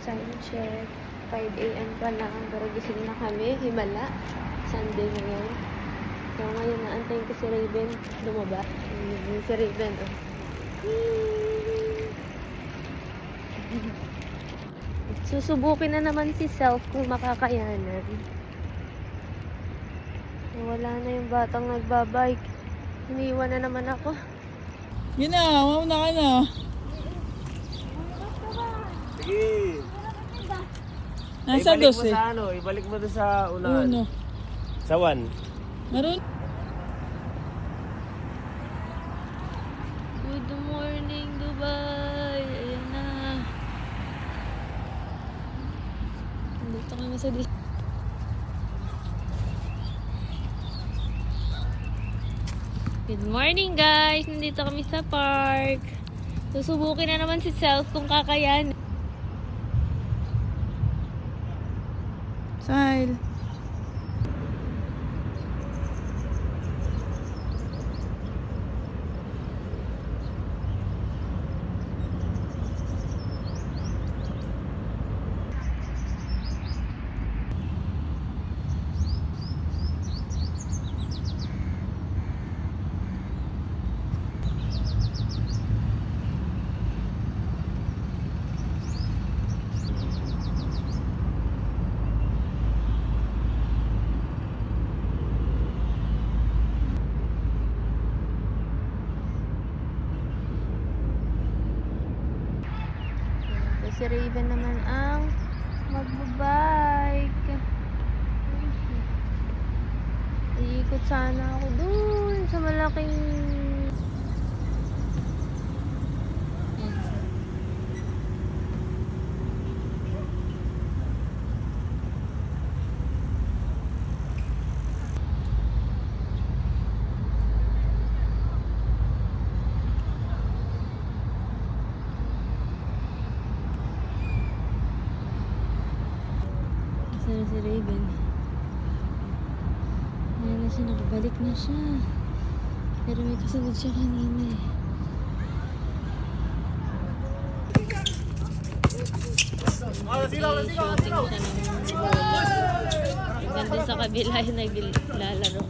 Time check. 5 a.m. pa lang. Pero gising na kami. Himala. Sunday ngayon. So, ngayon naantayin ko si Raven. Lumaba. Yung si Raven, oh. Susubukin na naman si Self kung makakayanan. Wala na yung batang nagbabike. Iniwan na naman ako. Yun na, mauna ka na. Sige. Nasa Ibalik dos mo eh. sa ano, ibalik mo doon sa unahan. Uno. Sa 1. Meron. Good morning, Dubai! Ayan na. Nandito kami sa Good morning, guys! Nandito kami sa park. Susubukin na naman si Self kung kakayan. Smile. Si Raven naman ang magbabike. Iikot sana ako dun sa malaking sana si Raven. Ayan na siya, nakabalik na siya. Pero may kasunod siya kanina eh. Shooting siya ng ball. Hanggang dun sa kabila yung naglalaro.